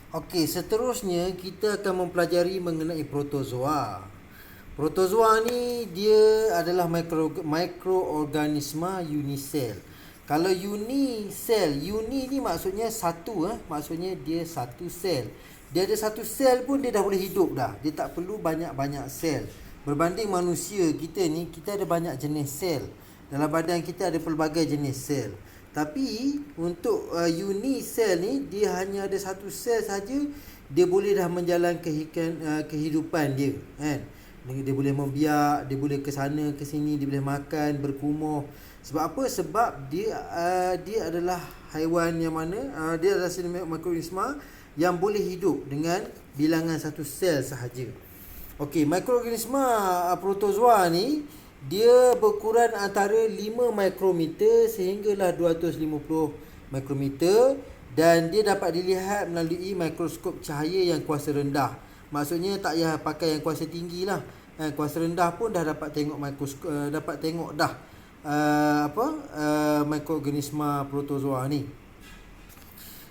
Okey, seterusnya kita akan mempelajari mengenai protozoa. Protozoa ni dia adalah mikroorganisma unisel. Kalau unisel, uni ni maksudnya satu, maksudnya dia satu sel. Dia ada satu sel pun dia dah boleh hidup dah. Dia tak perlu banyak-banyak sel. Berbanding manusia kita ni, kita ada banyak jenis sel. Dalam badan kita ada pelbagai jenis sel. Tapi untuk unisel ni dia hanya ada satu sel saja, dia boleh dah menjalankan kehidupan dia, kan? Dia boleh membiak, dia boleh ke sana ke sini, dia boleh makan, berkumuh. Sebab apa? Sebab dia adalah haiwan yang mana dia adalah mikroorganisma yang boleh hidup dengan bilangan satu sel sahaja. Okey, mikroorganisma protozoa ni dia berukuran antara 5 mikrometer sehinggalah 250 mikrometer dan dia dapat dilihat melalui mikroskop cahaya yang kuasa rendah. Maksudnya tak payah pakai yang kuasa tinggi lah. Kuasa rendah pun dah dapat tengok dapat tengok dah mikroorganisma protozoa ni.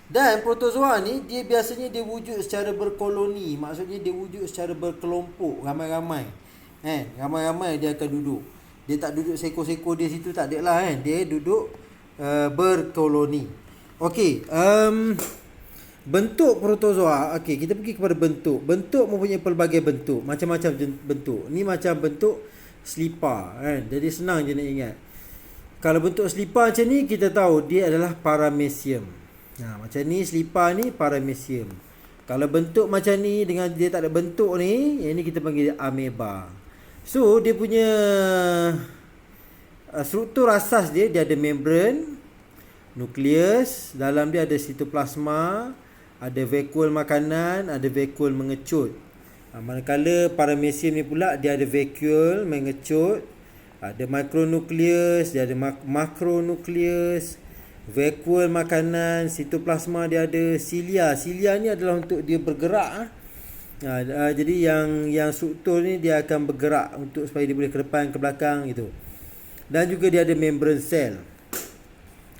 Dan protozoa ni dia biasanya dia wujud secara berkoloni, maksudnya dia wujud secara berkelompok, ramai-ramai. Ramai-ramai dia akan duduk. Dia tak duduk seko-seko dia situ, tak ada lah, dia duduk berkoloni. Okey, bentuk protozoa. Okey, kita pergi kepada bentuk. Bentuk mempunyai pelbagai bentuk, macam-macam bentuk. Ni macam bentuk selipar, Jadi senang je nak ingat. Kalau bentuk selipar macam ni, kita tahu dia adalah paramecium. Macam ni selipar ni paramecium. Kalau bentuk macam ni dengan dia tak ada bentuk ni, yang ni kita panggil dia ameba. So dia punya struktur asas dia ada membran, nukleus, dalam dia ada sitoplasma, ada vakuol makanan, ada vakuol mengecut. Manakala paramecium ni pula dia ada vakuol mengecut, ada mikronukleus, dia ada makronukleus, vakuol makanan, sitoplasma dia ada, silia. Silia ni adalah untuk dia bergerak. Jadi yang struktur ni dia akan bergerak untuk supaya dia boleh ke depan ke belakang gitu. Dan juga dia ada membran sel.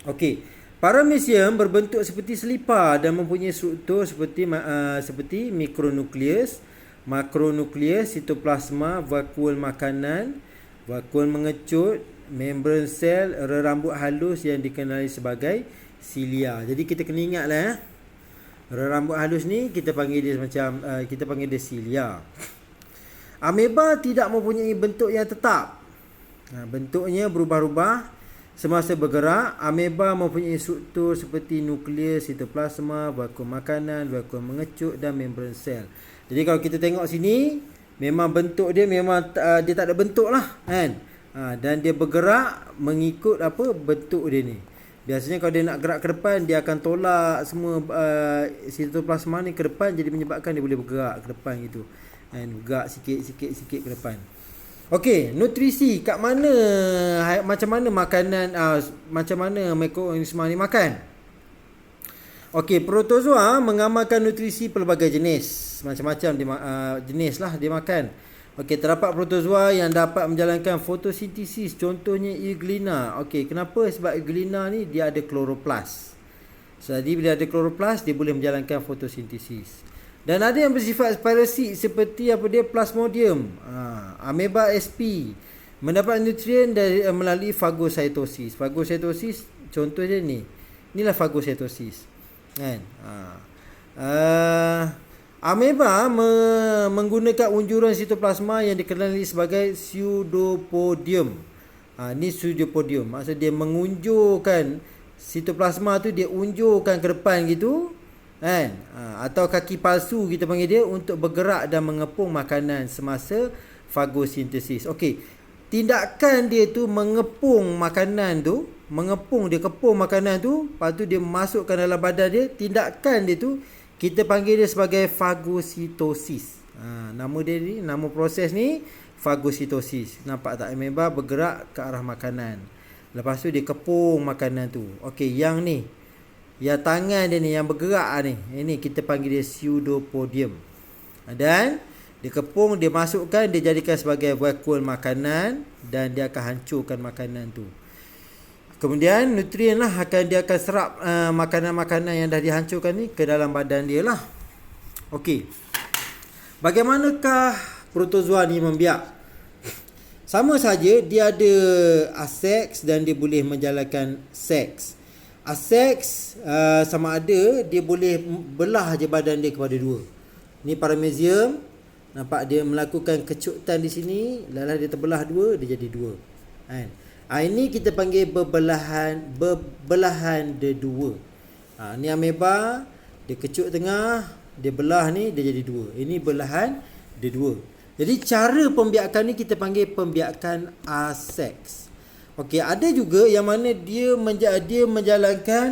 Okey, paramecium berbentuk seperti selipar dan mempunyai struktur seperti mikronukleus, makronukleus, sitoplasma, vakuol makanan, vakuol mengecut, membran sel, rambut halus yang dikenali sebagai silia. Jadi kita kena ingatlah rambut halus ni kita panggil dia kita panggil dia silia. Ameba tidak mempunyai bentuk yang tetap. Bentuknya berubah-ubah semasa bergerak. Ameba mempunyai struktur seperti nukleus, sitoplasma, vakuum makanan, vakuum mengecut dan membran sel. Jadi kalau kita tengok sini, memang bentuk dia memang dia tak ada bentuk lah, kan? Dan dia bergerak mengikut bentuk dia ni. Biasanya kalau dia nak gerak ke depan, dia akan tolak semua sitoplasma ni ke depan, jadi menyebabkan dia boleh bergerak ke depan gitu. Bergerak sikit ke depan. Okey, nutrisi. Kat mana, macam mana makanan, macam mana mikroorganisma ni makan? Okey, protozoa mengamalkan nutrisi pelbagai jenis. Macam-macam jenis lah dia makan. Okey, terdapat protozoa yang dapat menjalankan fotosintesis, contohnya Euglena. Okey, kenapa? Sebab Euglena ni dia ada kloroplas. Jadi bila ada kloroplas, dia boleh menjalankan fotosintesis. Dan ada yang bersifat parasit seperti dia Plasmodium, ameba sp, mendapat nutrien melalui fagositosis. Fagositosis contoh dia ni. Inilah fagositosis. Kan? Ameba menggunakan unjuran sitoplasma yang dikenali sebagai pseudopodium. Ni pseudopodium. Maksud dia mengunjurkan sitoplasma tu, dia unjurkan ke depan gitu, kan? Atau kaki palsu kita panggil dia, untuk bergerak dan mengepung makanan semasa fagosintesis. Okey. Tindakan dia tu mengepung makanan tu, dia kepung makanan tu, lepas tu dia masukkan dalam badan dia. Tindakan dia tu kita panggil dia sebagai fagositosis. Nama dia ni, nama proses ni fagositosis. Nampak tak? Ameba bergerak ke arah makanan. Lepas tu dia kepung makanan tu. Okey, yang ni, yang tangan dia ni yang bergerak ni, ini kita panggil dia pseudopodium. Dan dia kepung, dia masukkan, dia jadikan sebagai vakuol makanan dan dia akan hancurkan makanan tu. Kemudian nutrien lah dia akan serap makanan-makanan yang dah dihancurkan ni ke dalam badan dia lah. Okey. Bagaimanakah protozoa ni membiak? Sama saja, dia ada aseks dan dia boleh menjalankan seks. Aseks sama ada dia boleh belah je badan dia kepada dua. Ni paramecium, nampak dia melakukan kecutan di sini, lalu dia terbelah dua, dia jadi dua. Kan? Ini kita panggil berbelahan dia dua. Ni ameba, dia kecut tengah, dia belah ni, dia jadi dua. Ini belahan dia dua. Jadi cara pembiakan ni kita panggil pembiakan aseks. Okey, ada juga yang mana dia menjalankan